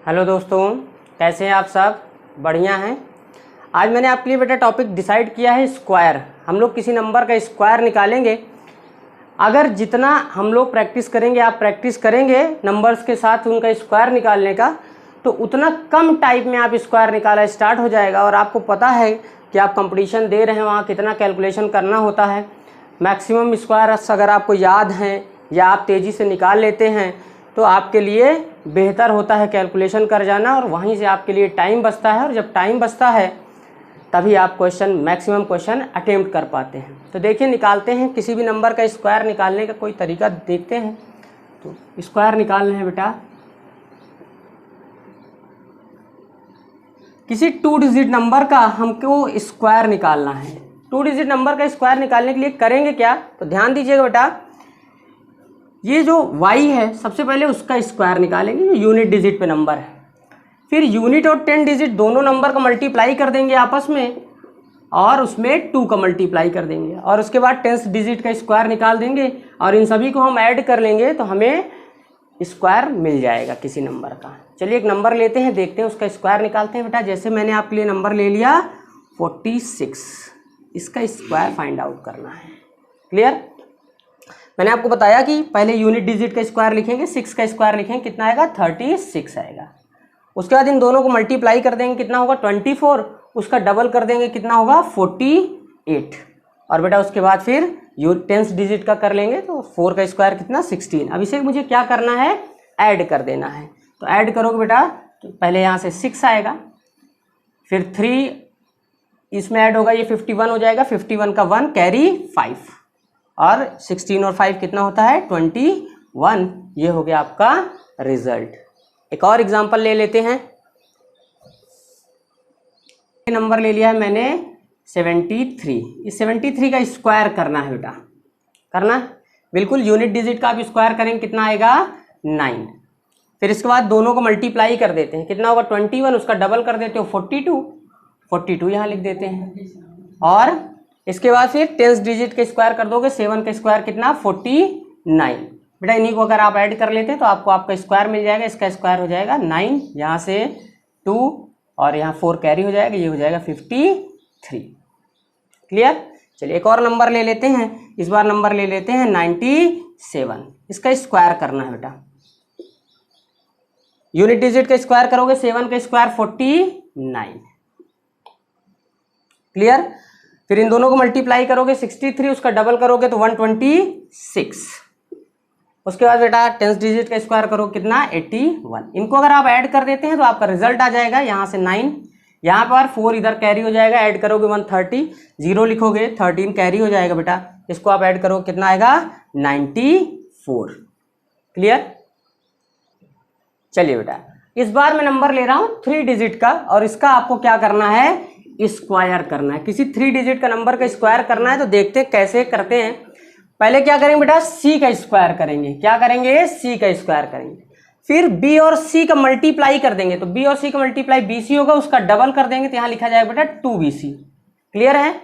Hello दोस्तों, कैसे हैं आप सब? बढ़िया हैं। आज मैंने आपके लिए बेटा टॉपिक डिसाइड किया है स्क्वायर। हम लोग किसी नंबर का स्क्वायर निकालेंगे। अगर जितना हम लोग प्रैक्टिस करेंगे, आप प्रैक्टिस करेंगे नंबर्स के साथ उनका स्क्वायर निकालने का, तो उतना कम टाइम में आप स्क्वायर निकालना स्टार्ट हो जाएगा। और आपको पता है कि आप कंपटीशन दे रहे हैं, वहाँ कितना कैलकुलेशन करना होता है। मैक्सिमम स्क्वायर्स अगर आपको याद हैं या आप तेज़ी से निकाल लेते हैं तो आपके लिए बेहतर होता है कैलकुलेशन कर जाना, और वहीं से आपके लिए टाइम बचता है। और जब टाइम बचता है तभी आप मैक्सिमम क्वेश्चन अटेम्प्ट कर पाते हैं। तो देखिए, निकालते हैं किसी भी नंबर का स्क्वायर निकालने का कोई तरीका देखते हैं। तो स्क्वायर निकालना है बेटा, किसी 2 डिजिट नंबर का हमको स्क्वायर निकालना है। 2 डिजिट नंबर का स्क्वायर निकालने के लिए करेंगे क्या, तो ध्यान दीजिएगा बेटा। ये जो y है, सबसे पहले उसका स्क्वायर निकालेंगे, जो यूनिट डिजिट पे नंबर है। फिर यूनिट और 10 डिजिट दोनों नंबर का मल्टीप्लाई कर देंगे आपस में, और उसमें 2 का मल्टीप्लाई कर देंगे, और उसके बाद 10 डिजिट का स्क्वायर निकाल देंगे, और इन सभी को हम ऐड कर लेंगे तो हमें स्क्वायर मिल जाएगा किसी नंबर का। चलिए एक नंबर लेते हैं, देखते हैं उसका स्क्वायर निकालते हैं बेटा। जैसे मैंने आपके लिए नंबर ले लिया 46, इसका स्क्वायर फाइंड आउट करना है। क्लियर? मैंने आपको बताया कि पहले यूनिट डिजिट का स्क्वायर लिखेंगे, 6 का स्क्वायर लिखेंगे, कितना आएगा 36 आएगा। उसके बाद इन दोनों को मल्टीप्लाई कर देंगे, कितना होगा 24, उसका डबल कर देंगे, कितना होगा 48। और बेटा उसके बाद फिर 10 डिजिट का कर लेंगे तो 4 का स्क्वायर कितना 16। अब इसे मुझे क्या करना है, ऐड कर देना है। तो ऐड करोगे बेटा तो पहले यहाँ से 6 आएगा, फिर 3 इसमें ऐड होगा, ये 51 हो जाएगा, 51 का 1 कैरी 5, और 16 और 5 कितना होता है 21। ये हो गया आपका रिजल्ट। एक और एग्जांपल ले लेते हैं। नंबर ले लिया है मैंने 73। इस 73 का स्क्वायर करना है बेटा, करना बिल्कुल यूनिट डिजिट का आप स्क्वायर करेंगे, कितना आएगा 9। फिर इसके बाद दोनों को मल्टीप्लाई कर देते हैं, कितना होगा 21, उसका डबल कर देते हो 42 यहाँ लिख देते हैं। और इसके बाद फिर 10 डिजिट के स्क्वायर कर दोगे, 7 का स्क्वायर कितना 49। बेटा इन्हीं को अगर आप ऐड कर लेते हैं तो आपको आपका स्क्वायर मिल जाएगा। इसका स्क्वायर हो जाएगा 9, यहाँ से 2 और यहाँ 4 कैरी हो जाएगा, ये हो जाएगा 53। क्लियर? चलिए एक और नंबर ले लेते हैं। इस बार नंबर ले लेते हैं 97। इसका स्क्वायर करना है बेटा। यूनिट डिजिट का स्क्वायर करोगे, 7 का स्क्वायर 49। क्लियर? फिर इन दोनों को मल्टीप्लाई करोगे, 63 उसका डबल करोगे तो 126। उसके बाद बेटा 10 डिजिट का स्क्वायर करो, कितना 81। इनको अगर आप ऐड कर देते हैं तो आपका रिजल्ट आ जाएगा यहाँ से 9, यहाँ पर 4 इधर कैरी हो जाएगा, ऐड करोगे 130, 0 लिखोगे 13 कैरी हो जाएगा बेटा। इसको आप ऐड करोगे, कितना आएगा 94। क्लियर? चलिए बेटा इस बार मैं नंबर ले रहा हूँ 3 डिजिट का, और इसका आपको क्या करना है, स्क्वायर करना है। किसी 3 डिजिट का नंबर का स्क्वायर करना है। तो देखते हैं कैसे करते हैं। पहले क्या करेंगे बेटा, सी का स्क्वायर करेंगे। क्या करेंगे, सी का स्क्वायर करेंगे। फिर बी और सी का मल्टीप्लाई कर देंगे, तो बी और सी का मल्टीप्लाई बीसी होगा, उसका डबल कर देंगे तो यहाँ लिखा जाएगा बेटा 2bc। क्लियर है?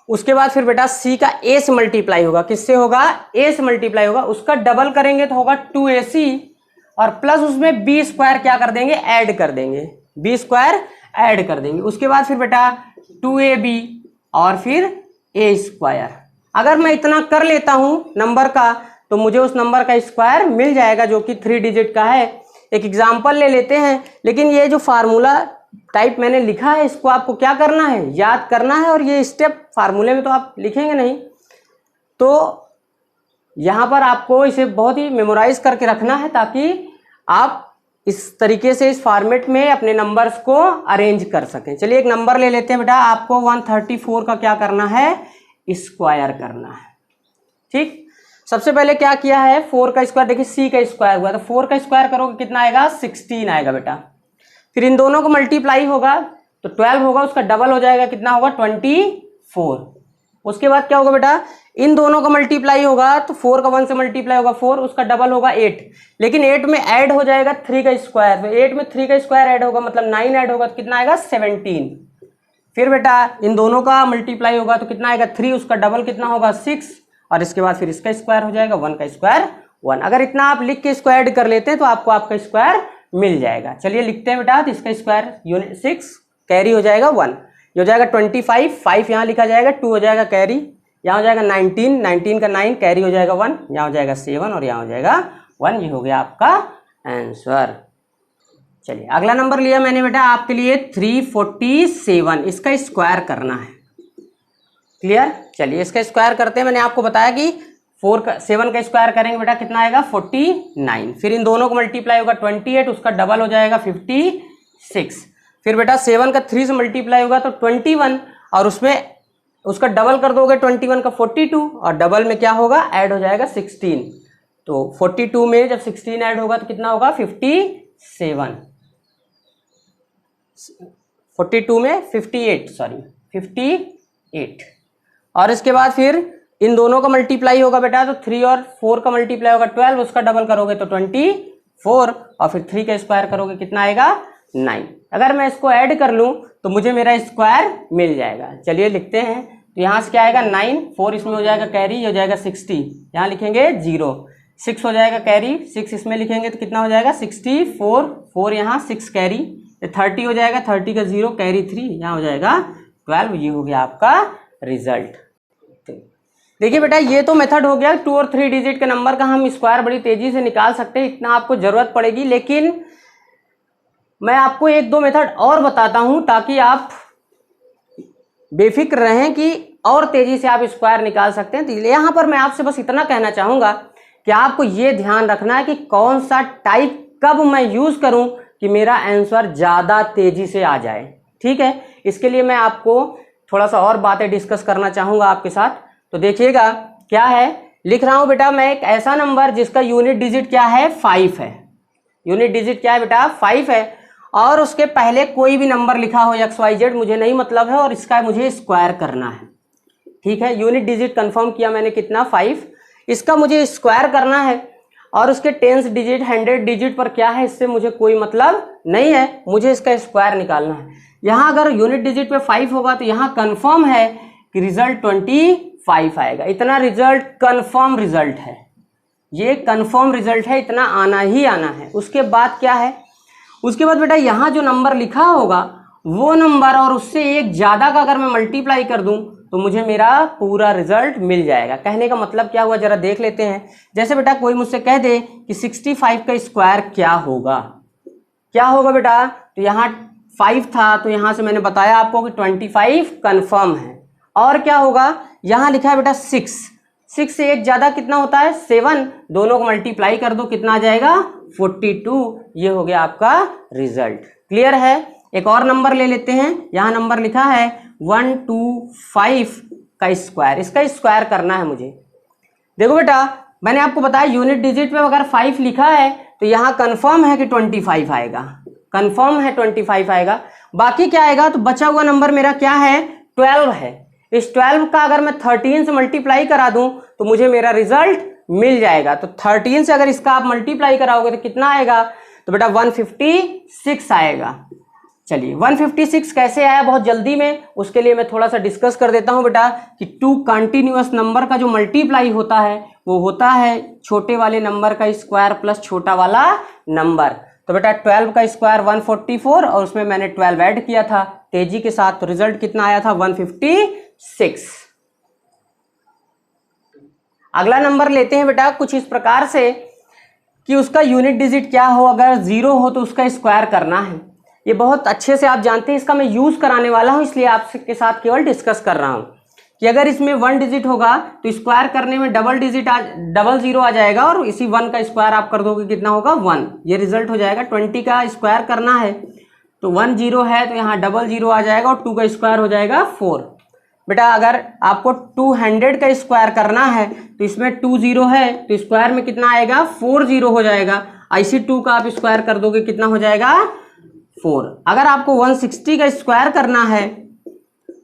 उसके बाद फिर बेटा सी का ए से मल्टीप्लाई होगा, किससे होगा, ए से मल्टीप्लाई होगा, उसका डबल करेंगे तो होगा 2ac, और प्लस उसमें बी स्क्वायर क्या कर देंगे, ऐड कर देंगे, बी स्क्वायर ऐड कर देंगे। उसके बाद फिर बेटा 2ab और फिर a स्क्वायर। अगर मैं इतना कर लेता हूं नंबर का तो मुझे उस नंबर का स्क्वायर मिल जाएगा जो कि 3 डिजिट का है। एक एग्जांपल ले लेते हैं, लेकिन ये जो फार्मूला टाइप मैंने लिखा है इसको आपको क्या करना है, याद करना है। और ये स्टेप फार्मूले में तो आप लिखेंगे नहीं, तो यहां पर आपको इसे बहुत ही मेमोराइज करके रखना है, ताकि आप इस तरीके से इस फॉर्मेट में अपने नंबर्स को अरेंज कर सकें। चलिए एक नंबर ले लेते हैं बेटा। आपको 134 का क्या करना है, स्क्वायर करना है। ठीक, सबसे पहले क्या किया है, 4 का स्क्वायर, देखिए सी का स्क्वायर हुआ, तो 4 का स्क्वायर करोगे कितना आएगा 16 आएगा बेटा। फिर इन दोनों को मल्टीप्लाई होगा तो 12 होगा, उसका डबल हो जाएगा, कितना होगा 24। उसके बाद क्या होगा बेटा, इन दोनों का मल्टीप्लाई होगा तो 4 का 1 से मल्टीप्लाई होगा 4, उसका डबल होगा 8, लेकिन 8 में ऐड हो जाएगा 3 का स्क्वायर, तो 8 में 3 का स्क्वायर ऐड होगा, मतलब 9 ऐड होगा तो कितना आएगा 17। फिर बेटा इन दोनों का मल्टीप्लाई होगा तो कितना आएगा 3, उसका डबल कितना होगा 6, और इसके बाद फिर इसका स्क्वायर हो जाएगा 1 का स्क्वायर 1। अगर इतना आप लिख के इसको ऐड कर लेते हैं तो आपको आपका स्क्वायर मिल जाएगा। चलिए लिखते हैं बेटा, तो इसका स्क्वायर यूनिट 6 कैरी हो जाएगा 1, ये हो जाएगा 25, 5 यहाँ लिखा जाएगा, 2 हो जाएगा कैरी, यहाँ हो जाएगा 19, 19 का 9 कैरी हो जाएगा 1, यहाँ हो जाएगा 7 और यहाँ हो जाएगा 1। ये हो गया आपका आंसर। चलिए अगला नंबर लिया मैंने बेटा आपके लिए 347, इसका स्क्वायर करना है। क्लियर? चलिए इसका स्क्वायर करते हैं। मैंने आपको बताया कि 7 का स्क्वायर करेंगे बेटा कितना आएगा 49, फिर इन दोनों को मल्टीप्लाई होगा 28, उसका डबल हो जाएगा 56, फिर बेटा 7 का 3 से मल्टीप्लाई होगा तो 21, और उसमें उसका डबल कर दोगे 21 का 42, और डबल में क्या होगा ऐड हो जाएगा 16, तो 42 में जब 16 ऐड होगा तो कितना होगा 57, 42 में 58, और इसके बाद फिर इन दोनों का मल्टीप्लाई होगा बेटा तो 3 और 4 का मल्टीप्लाई होगा 12, उसका डबल करोगे तो 24, और फिर 3 का स्क्वायर करोगे कितना आएगा 9। अगर मैं इसको ऐड कर लूं तो मुझे मेरा स्क्वायर मिल जाएगा। चलिए लिखते हैं, तो यहाँ से क्या आएगा 9, 4 इसमें हो जाएगा कैरी, हो जाएगा 60, यहाँ लिखेंगे 0, 6 हो जाएगा कैरी, 6 इसमें लिखेंगे तो कितना हो जाएगा 64, 4 यहाँ 6 कैरी, 30 हो जाएगा, 30 का 0 कैरी 3, यहाँ हो जाएगा 12। ये हो गया आपका रिजल्ट। देखिए बेटा ये तो मेथड हो गया 2 और 3 डिजिट के नंबर का हम स्क्वायर बड़ी तेजी से निकाल सकते हैं, इतना आपको जरूरत पड़ेगी। लेकिन मैं आपको 1-2 मेथड और बताता हूं ताकि आप बेफिक्र रहें कि और तेजी से आप स्क्वायर निकाल सकते हैं। तो यहां पर मैं आपसे बस इतना कहना चाहूंगा कि आपको ये ध्यान रखना है कि कौन सा टाइप कब मैं यूज करूं कि मेरा आंसर ज्यादा तेजी से आ जाए। ठीक है, इसके लिए मैं आपको थोड़ा सा और बातें डिस्कस करना चाहूंगा आपके साथ। तो देखिएगा क्या है, लिख रहा हूं बेटा मैं एक ऐसा नंबर जिसका यूनिट डिजिट क्या है 5 है। यूनिट डिजिट क्या है बेटा 5 है, और उसके पहले कोई भी नंबर लिखा हो XYZ मुझे नहीं मतलब है, और इसका मुझे स्क्वायर करना है। ठीक है, यूनिट डिजिट कंफर्म किया मैंने कितना 5, इसका मुझे स्क्वायर करना है, और उसके 10 डिजिट 100 डिजिट पर क्या है इससे मुझे कोई मतलब नहीं है, मुझे इसका स्क्वायर निकालना है। यहाँ अगर यूनिट डिजिट पे 5 होगा तो यहाँ कंफर्म है कि रिजल्ट 25 आएगा। इतना रिजल्ट कंफर्म रिजल्ट है, ये कंफर्म रिजल्ट है, इतना आना ही आना है। उसके बाद क्या है, उसके बाद बेटा यहाँ जो नंबर लिखा होगा वो नंबर और उससे एक ज्यादा का अगर मैं मल्टीप्लाई कर दूं तो मुझे मेरा पूरा रिजल्ट मिल जाएगा। कहने का मतलब क्या हुआ जरा देख लेते हैं। जैसे बेटा कोई मुझसे कह दे कि 65 का स्क्वायर क्या होगा, क्या होगा बेटा, तो यहाँ 5 था तो यहाँ से मैंने बताया आपको कि 25 कंफर्म है। और क्या होगा, यहाँ लिखा है बेटा 6 से एक ज्यादा कितना होता है 7, दोनों को मल्टीप्लाई कर दो कितना आ जाएगा 42। ये हो गया आपका रिजल्ट। क्लियर है? एक और नंबर ले लेते हैं, यहाँ नंबर लिखा है 125 का स्क्वायर, इसका स्क्वायर करना है मुझे। देखो बेटा मैंने आपको बताया यूनिट डिजिट में अगर 5 लिखा है तो यहाँ कंफर्म है कि 25 आएगा, कंफर्म है 25 आएगा। बाकी क्या आएगा, तो बचा हुआ नंबर मेरा क्या है 12 है। इस 12 का अगर मैं 13 से मल्टीप्लाई करा दूं तो मुझे मेरा रिजल्ट मिल जाएगा। तो 13 से अगर इसका आप मल्टीप्लाई कराओगे तो कितना आएगा, तो बेटा 156 आएगा। चलिए 156 कैसे आया बहुत जल्दी में, उसके लिए मैं थोड़ा सा डिस्कस कर देता हूं बेटा कि 2 कंटिन्यूअस नंबर का जो मल्टीप्लाई होता है वो होता है छोटे वाले नंबर का स्क्वायर प्लस छोटा वाला नंबर। तो बेटा 12 का स्क्वायर 144 और उसमें मैंने 12 ऐड किया था तेजी के साथ, तो रिजल्ट कितना आया था 156। अगला नंबर लेते हैं बेटा कुछ इस प्रकार से कि उसका यूनिट डिजिट क्या हो, अगर 0 हो तो उसका स्क्वायर करना है। ये बहुत अच्छे से आप जानते हैं, इसका मैं यूज कराने वाला हूं इसलिए आपके साथ केवल डिस्कस कर रहा हूं कि अगर इसमें 1 डिजिट होगा तो स्क्वायर करने में डबल 0 आ जाएगा, और इसी 1 का स्क्वायर आप कर दोगे कितना होगा 1, ये रिजल्ट हो जाएगा। 20 का स्क्वायर करना है तो 1 0 है तो यहाँ डबल 0 आ जाएगा, और 2 का स्क्वायर हो जाएगा 4। बेटा अगर आपको 200 का स्क्वायर करना है तो इसमें 2 0 है तो स्क्वायर में कितना आएगा 4 0 हो जाएगा, इसी 2 का आप स्क्वायर कर दोगे कितना हो जाएगा 4। अगर आपको 160 का स्क्वायर करना है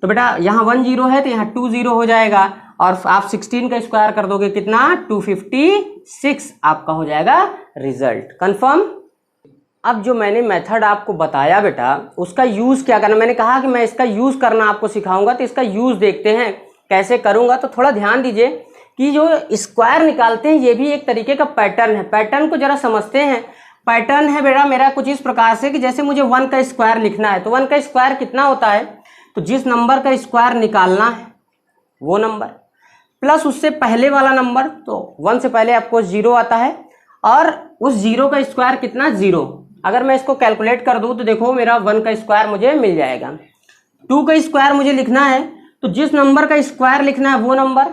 तो बेटा यहाँ 1 0 है तो यहाँ 2 0 हो जाएगा, और आप 16 का स्क्वायर कर दोगे कितना 256 आपका हो जाएगा रिजल्ट। कंफर्म? अब जो मैंने मेथड आपको बताया बेटा उसका यूज क्या करना, मैंने कहा कि मैं इसका यूज करना आपको सिखाऊंगा, तो इसका यूज देखते हैं कैसे करूंगा। तो थोड़ा ध्यान दीजिए कि जो स्क्वायर निकालते हैं ये भी एक तरीके का पैटर्न है, पैटर्न को जरा समझते हैं। पैटर्न है बेटा मेरा कुछ इस प्रकार से कि जैसे मुझे 1 का स्क्वायर लिखना है, तो 1 का स्क्वायर कितना होता है, तो जिस नंबर का स्क्वायर निकालना है वो नंबर प्लस उससे पहले वाला नंबर, तो 1 से पहले आपको 0 आता है, और उस 0 का स्क्वायर कितना 0। अगर मैं इसको कैलकुलेट कर दूं तो देखो मेरा 1 का स्क्वायर मुझे मिल जाएगा। 2 का स्क्वायर मुझे लिखना है, तो जिस नंबर का स्क्वायर लिखना है वो नंबर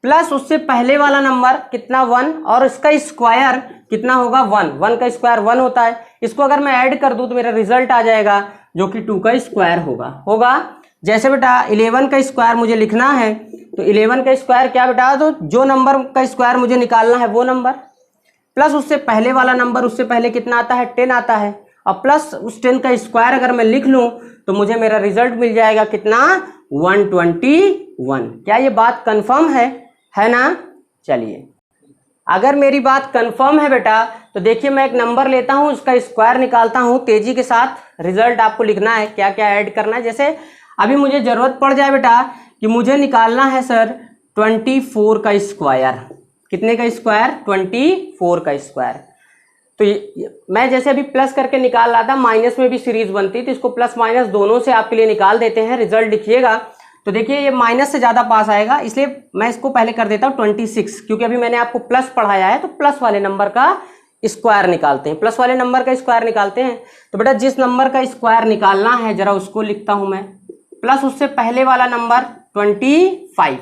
प्लस उससे पहले वाला नंबर कितना 1, और इसका स्क्वायर कितना होगा 1। 1 का स्क्वायर 1 होता है, इसको अगर मैं ऐड कर दूं तो मेरा रिजल्ट आ जाएगा जो कि 2 का स्क्वायर होगा। जैसे बेटा 11 का स्क्वायर मुझे लिखना है, तो 11 का स्क्वायर क्या बेटा, तो जो नंबर का स्क्वायर मुझे निकालना है वो नंबर प्लस उससे पहले वाला नंबर, उससे पहले कितना आता है 10 आता है, और प्लस उस 10 का स्क्वायर अगर मैं लिख लूं तो मुझे मेरा रिजल्ट मिल जाएगा कितना 121। क्या ये बात कंफर्म है ना। चलिए अगर मेरी बात कंफर्म है बेटा तो देखिए मैं एक नंबर लेता हूं, उसका स्क्वायर निकालता हूं तेजी के साथ। रिजल्ट आपको लिखना है, क्या क्या ऐड करना है। जैसे अभी मुझे जरूरत पड़ जाए बेटा कि मुझे निकालना है सर 24 का स्क्वायर। कितने का स्क्वायर, 24 का स्क्वायर। तो मैं जैसे अभी प्लस करके निकाल रहा था, माइनस में भी सीरीज बनती, तो इसको प्लस माइनस दोनों से आपके लिए निकाल देते हैं। रिजल्ट लिखिएगा तो देखिए ये माइनस से ज्यादा पास आएगा, इसलिए मैं इसको पहले कर देता हूं 26, क्योंकि अभी मैंने आपको प्लस पढ़ाया है, तो प्लस वाले नंबर का स्क्वायर निकालते हैं। प्लस वाले नंबर का स्क्वायर निकालते हैं, तो बेटा जिस नंबर का स्क्वायर निकालना है जरा उसको लिखता हूं मैं, प्लस उससे पहले वाला नंबर 25,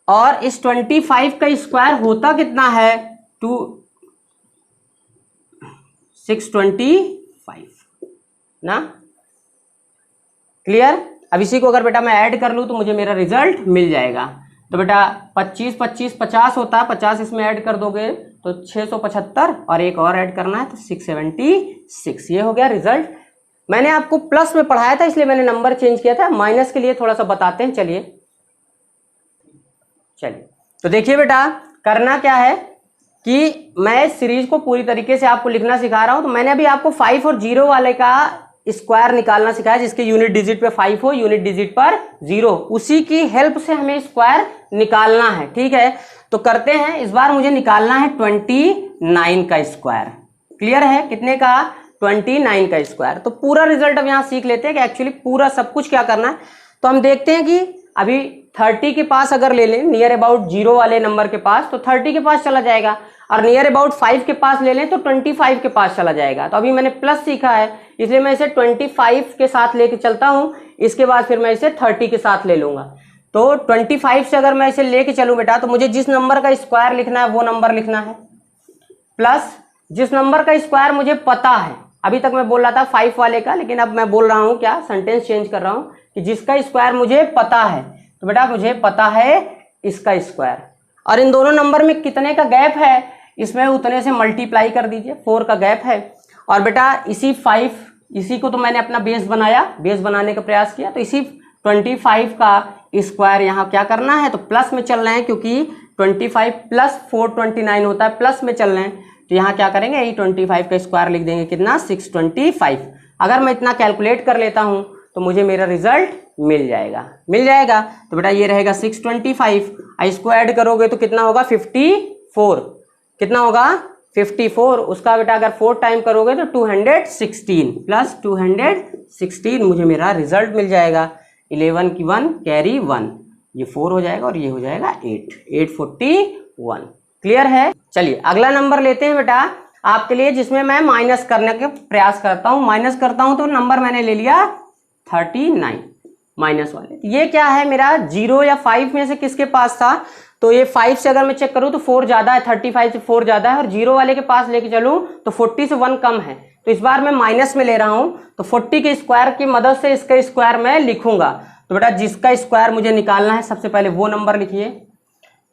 और इस 25 का स्क्वायर होता कितना है 625 ना। क्लियर। अब इसी को अगर बेटा मैं ऐड कर लूं तो मुझे मेरा रिजल्ट मिल जाएगा। तो बेटा 25 25 50 होता है, 50 इसमें ऐड कर दोगे तो 675, और एक और ऐड करना है तो 676। ये हो गया रिजल्ट। मैंने आपको प्लस में पढ़ाया था इसलिए मैंने नंबर चेंज किया था, माइनस के लिए थोड़ा सा बताते हैं। चलिए तो देखिए बेटा करना क्या है कि मैं सीरीज को पूरी तरीके से आपको लिखना सिखा रहा हूं। तो मैंने अभी आपको 5 और 0 वाले का स्क्वायर निकालना सिखाया, जिसके यूनिट डिजिट पे 5 हो, यूनिट डिजिट पर 0, उसी की हेल्प से हमें स्क्वायर निकालना है। ठीक है, तो करते हैं। इस बार मुझे निकालना है 29 का स्क्वायर। क्लियर है, कितने का 29 का स्क्वायर। तो पूरा रिजल्ट अब यहां सीख लेते हैं कि एक्चुअली पूरा सब कुछ क्या करना है। तो हम देखते हैं कि अभी 30 के पास अगर ले लें, नियर अबाउट 0 वाले नंबर के पास, तो 30 के पास चला जाएगा, और नियर अबाउट 5 के पास ले लें तो 25 के पास चला जाएगा। तो अभी मैंने प्लस सीखा है इसलिए मैं इसे 25 के साथ लेके चलता हूं, इसके बाद फिर मैं इसे 30 के साथ ले लूंगा। तो 25 से अगर मैं इसे लेके चलूं बेटा, तो मुझे जिस नंबर का स्क्वायर लिखना है वो नंबर लिखना है, प्लस जिस नंबर का स्क्वायर मुझे पता है। अभी तक मैं बोल रहा था 5 वाले का, लेकिन अब मैं बोल रहा हूं क्या, सेंटेंस चेंज कर रहा हूं कि जिसका स्क्वायर मुझे पता है। तो बेटा मुझे पता है इसका स्क्वायर, और इन दोनों नंबर में कितने का गैप है, इसमें उतने से मल्टीप्लाई कर दीजिए। 4 का गैप है, और बेटा इसी को तो मैंने अपना बेस बनाया, बेस बनाने का प्रयास किया। तो इसी 25 का स्क्वायर यहाँ क्या करना है, तो प्लस में चल रहे हैं, क्योंकि 25 प्लस 429 होता है, प्लस में चल रहे हैं। तो यहाँ क्या करेंगे, यही 25 का स्क्वायर लिख देंगे, कितना 625। अगर मैं इतना कैलकुलेट कर लेता हूँ तो मुझे मेरा रिजल्ट मिल जाएगा। तो बेटा ये रहेगा 625, इसको ऐड करोगे तो कितना होगा 54। कितना होगा 54, उसका बेटा अगर 4 टाइम करोगे तो 216 प्लस 216, मुझे मेरा रिजल्ट मिल जाएगा। 11 की 1 कैरी 1, ये 4 हो जाएगा और ये हो जाएगा 841। क्लियर है। चलिए अगला नंबर लेते हैं बेटा आपके लिए, जिसमें मैं माइनस करने का प्रयास करता हूं। माइनस करता हूं तो नंबर मैंने ले लिया 39 माइनस वाले। ये क्या है मेरा 0 या 5 में से किसके पास था, तो ये 5 से अगर मैं चेक करूं तो 4 ज्यादा है, 35 से 4 ज्यादा है, और 0 वाले के पास लेके चलूं तो 40 से 1 कम है। तो इस बार मैं माइनस में ले रहा हूं, तो 40 के स्क्वायर की मदद से इसका स्क्वायर मैं लिखूंगा। तो बेटा जिसका स्क्वायर मुझे निकालना है सबसे पहले वो नंबर लिखिए,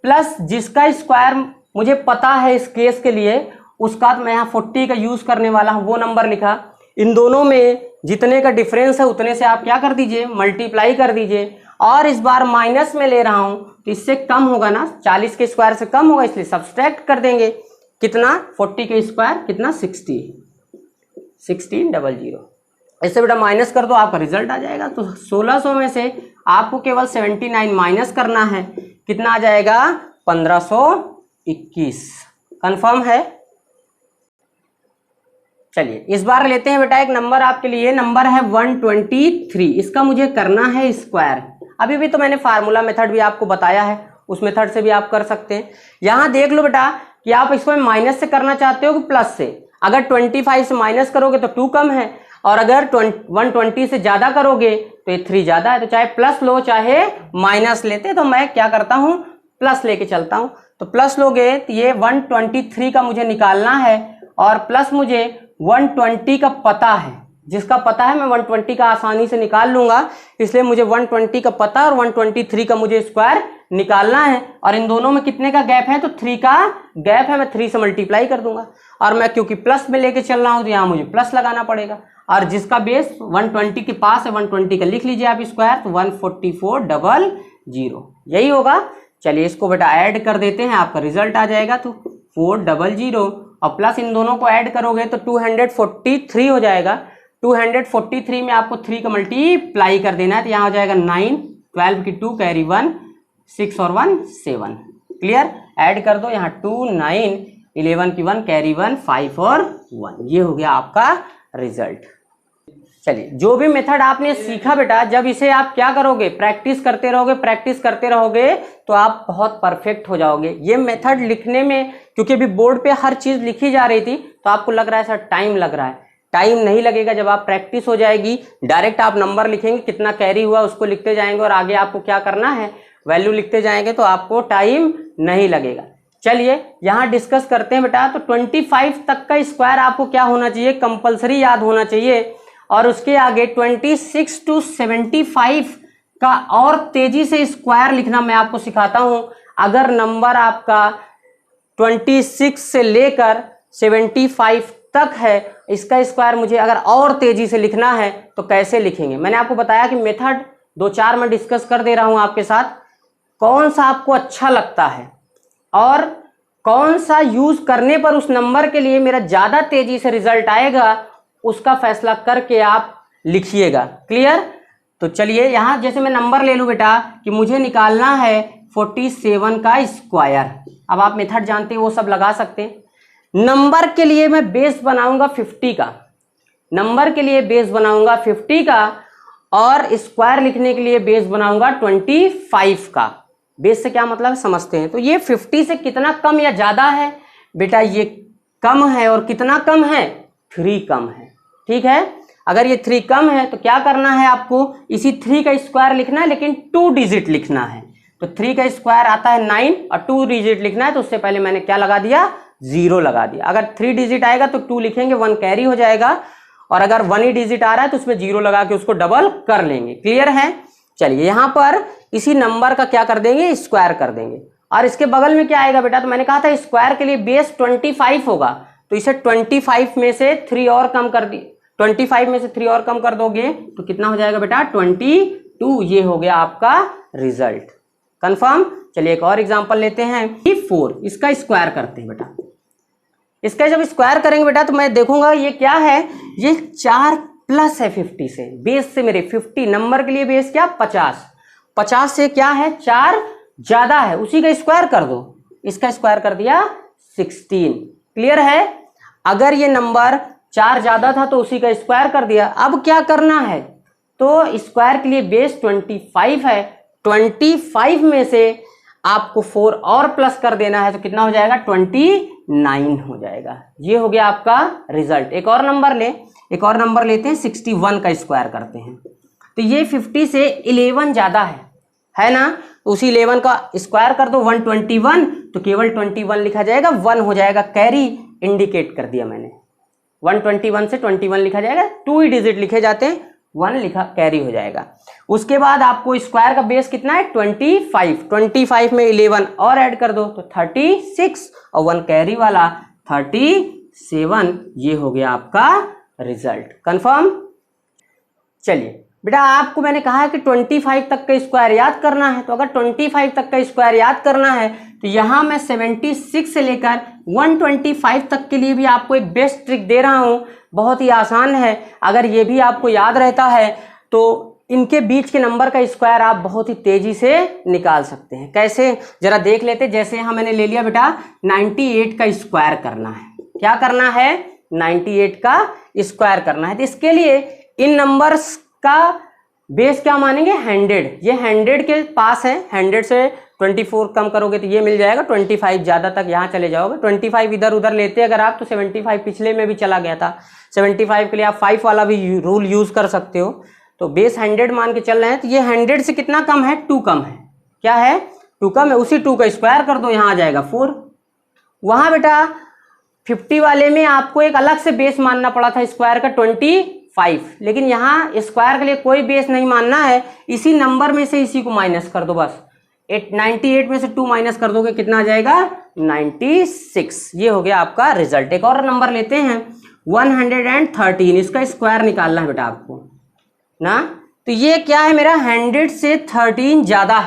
प्लस जिसका स्क्वायर मुझे पता है इस केस के लिए, उसका मैं यहाँ 40 का यूज करने वाला हूं, वो नंबर लिखा। इन दोनों में जितने का डिफरेंस है उतने से आप क्या कर दीजिए, मल्टीप्लाई कर दीजिए। और इस बार माइनस में ले रहा हूं तो इससे कम होगा ना, 40 के स्क्वायर से कम होगा, इसलिए सब्सट्रैक्ट कर देंगे। कितना 40 के स्क्वायर कितना 1600। ऐसे बेटा माइनस कर दो, आपका रिजल्ट आ जाएगा। तो 1600 में से आपको केवल 79 माइनस करना है, कितना आ जाएगा 1521। कंफर्म है। चलिए इस बार लेते हैं बेटा एक नंबर आपके लिए, नंबर है 123। इसका मुझे करना है स्क्वायर। अभी भी तो मैंने फार्मूला मेथड भी आपको बताया है, उस मेथड से भी आप कर सकते हैं। यहां देख लो बेटा कि आप इसको माइनस से करना चाहते हो कि प्लस से। अगर 25 से माइनस करोगे तो 2 कम है, और अगर 120 से ज्यादा करोगे तो ये 3 ज्यादा है। तो चाहे प्लस लो चाहे माइनस लेते, तो मैं क्या करता हूं, प्लस लेके चलता हूं। तो प्लस लोगे तो ये 123 का मुझे निकालना है, और प्लस मुझे 120 का पता है, जिसका पता है मैं 120 का आसानी से निकाल लूंगा, इसलिए मुझे 120 का पता और 123 का मुझे स्क्वायर निकालना है। और इन दोनों में कितने का गैप है, तो 3 का गैप है, मैं 3 से मल्टीप्लाई कर दूंगा। और मैं क्योंकि प्लस में लेके चल रहा हूं तो यहां मुझे प्लस लगाना पड़ेगा, और जिसका बेस 120 के पास है 120 का लिख लीजिए आप स्क्वायर, तो 14400 यही होगा। चलिए इसको बेटा ऐड कर देते हैं, आपका रिजल्ट आ जाएगा। तो 400 और प्लस इन दोनों को ऐड करोगे तो 243 हो जाएगा। 243 में आपको 3 का मल्टीप्लाई कर देना है, तो यहाँ हो जाएगा 9, 12 की 2 कैरी 1, 6 और 1 7। क्लियर, ऐड कर दो यहाँ 2 9, 11 की 1 कैरी 1, 5 और 1। ये हो गया आपका रिजल्ट। चलिए जो भी मेथड आपने सीखा बेटा, जब इसे आप क्या करोगे, प्रैक्टिस करते रहोगे तो आप बहुत परफेक्ट हो जाओगे। ये मेथड लिखने में, क्योंकि अभी बोर्ड पे हर चीज लिखी जा रही थी, तो आपको लग रहा है सर टाइम लग रहा है। टाइम नहीं लगेगा, जब आप प्रैक्टिस हो जाएगी डायरेक्ट आप नंबर लिखेंगे, कितना कैरी हुआ उसको लिखते जाएंगे, और आगे आपको क्या करना है, वैल्यू लिखते जाएंगे, तो आपको टाइम नहीं लगेगा। चलिए यहां डिस्कस करते हैं बेटा। तो 25 तक का स्क्वायर आपको क्या होना चाहिए, कंपलसरी याद होना चाहिए। और उसके आगे 26 to 75 का और तेजी से स्क्वायर लिखना मैं आपको सिखाता हूं। अगर नंबर आपका 26 से लेकर 75 तक है, इसका स्क्वायर मुझे अगर और तेजी से लिखना है तो कैसे लिखेंगे। मैंने आपको बताया कि मेथड 2-4 में डिस्कस कर दे रहा हूं आपके साथ, कौन सा आपको अच्छा लगता है और कौन सा यूज करने पर उस नंबर के लिए मेरा ज्यादा तेजी से रिजल्ट आएगा, उसका फैसला करके आप लिखिएगा। क्लियर। तो चलिए यहां जैसे मैं नंबर ले लूं बेटा कि मुझे निकालना है 47 का स्क्वायर। अब आप मेथड जानते हैं, वो सब लगा सकते हैं। नंबर के लिए मैं बेस बनाऊंगा 50 का, नंबर के लिए बेस बनाऊंगा 50 का, और स्क्वायर लिखने के लिए बेस बनाऊंगा 25 का। बेस से क्या मतलब समझते हैं। तो ये 50 से कितना कम या ज्यादा है बेटा, ये कम है। और कितना कम है, 3 कम है। ठीक है, अगर ये 3 कम है तो क्या करना है आपको, इसी 3 का स्क्वायर लिखना है, लेकिन 2 डिजिट लिखना है। तो 3 का स्क्वायर आता है 9 और 2 डिजिट लिखना है, तो उससे पहले मैंने क्या लगा दिया, 0 लगा दिया। अगर 3 डिजिट आएगा तो 2 लिखेंगे, 1 कैरी हो जाएगा, और अगर 1 ही डिजिट आ रहा है तो उसमें 0 लगा के उसको डबल कर लेंगे। क्लियर है। चलिए यहां पर इसी नंबर का क्या कर देंगे, स्क्वायर कर देंगे। और इसके बगल में क्या आएगा बेटा, तो मैंने कहा था स्क्वायर के लिए बेस 25 होगा, तो इसे 25 में से 3 और कम कर दी, 25 में से 3 और कम कर दोगे तो कितना हो जाएगा बेटा, 22। ये हो गया आपका रिजल्ट। कंफर्म। चलिए एक और एग्जांपल लेते हैं, 4, इसका स्क्वायर करते हैं बेटा। इसका जब स्क्वायर करेंगे बेटा तो मैं देखूंगा ये क्या है, ये 4 प्लस है 50 से, बेस से मेरे 50 नंबर के लिए बेस क्या 50 से क्या है 4 ज्यादा है, उसी का स्क्वायर कर दो। इसका स्क्वायर कर दिया 16। क्लियर है। अगर ये नंबर 4 ज्यादा था तो उसी का स्क्वायर कर दिया। अब क्या करना है, तो स्क्वायर के लिए बेस 25 है, 25 में से आपको 4 और प्लस कर देना है, तो कितना हो जाएगा 29 हो जाएगा। ये हो गया आपका रिजल्ट। एक और नंबर लेते हैं, 61 का स्क्वायर करते हैं। तो ये 50 से 11 ज्यादा है ना, तो उसी 11 का स्क्वायर कर दो 121, तो केवल 21 लिखा जाएगा, 1 हो जाएगा कैरी, इंडिकेट कर दिया मैंने। 121 से 21 लिखा जाएगा, 2 ही डिजिट लिखे जाते हैं, 1 लिखा कैरी हो जाएगा। उसके बाद आपको स्क्वायर का बेस कितना है 25 में 11 और ऐड कर दो तो 36, और 1 कैरी वाला 37। ये हो गया आपका रिजल्ट। कंफर्म। चलिए बेटा आपको मैंने कहा है कि 25 तक का स्क्वायर याद करना है, तो अगर 25 तक का स्क्वायर याद करना है तो यहां मैं 76 से लेकर 125 तक के लिए भी आपको एक बेस्ट ट्रिक दे रहा हूं, बहुत ही आसान है। अगर ये भी आपको याद रहता है तो इनके बीच के नंबर का स्क्वायर आप बहुत ही तेजी से निकाल सकते हैं। कैसे, जरा देख लेते। जैसे यहां मैंने ले लिया बेटा 98 का स्क्वायर करना है। क्या करना है, 98 का स्क्वायर करना है। तो इसके लिए इन नंबर्स का बेस क्या मानेंगे 100। ये 100 के पास है, 100 से 24 कम करोगे तो ये मिल जाएगा 25 ज़्यादा तक यहाँ चले जाओगे। 25 इधर उधर लेते अगर आप तो 75 पिछले में भी चला गया था। 75 के लिए आप 5 वाला भी रूल यूज़ कर सकते हो। तो बेस 100 मान के चल रहे हैं तो ये 100 से कितना कम है 2 कम है। क्या है 2 कम है, उसी 2 का स्क्वायर कर दो, यहाँ आ जाएगा 4। वहाँ बेटा 50 वाले में आपको एक अलग से बेस मानना पड़ा था स्क्वायर का 25, लेकिन यहाँ स्क्वायर के लिए कोई बेस नहीं मानना है, इसी नंबर में से इसी को माइनस कर दो बस। 98 में से 2 माइनस कर दोगे कितना आ जाएगा 96। ये हो गया आपका रिजल्ट। एक और नंबर लेते हैं 113, इसका स्क्वायर निकालना है बेटा आपको ना। तो ये क्या है मेरा 100 से 13 ज्यादा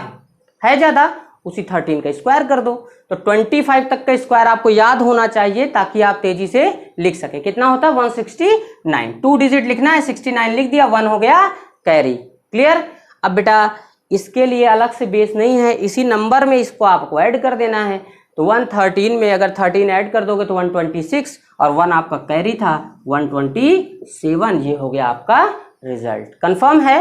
है ज्यादा, उसी 13 का स्क्वायर कर दो। तो 25 तक का स्क्वायर आपको याद होना चाहिए ताकि आप तेजी से लिख सके। कितना होता है 169। 2 डिजिट लिखना है, 69 लिख दिया, 1 हो गया कैरी। क्लियर। अब बेटा इसके लिए अलग से बेस नहीं है, इसी नंबर में इसको आपको ऐड कर देना है। तो 113 में अगर 13 ऐड कर दोगे तो 126 और 1 आपका कैरी था 127। ये हो गया आपका रिजल्ट। कंफर्म है।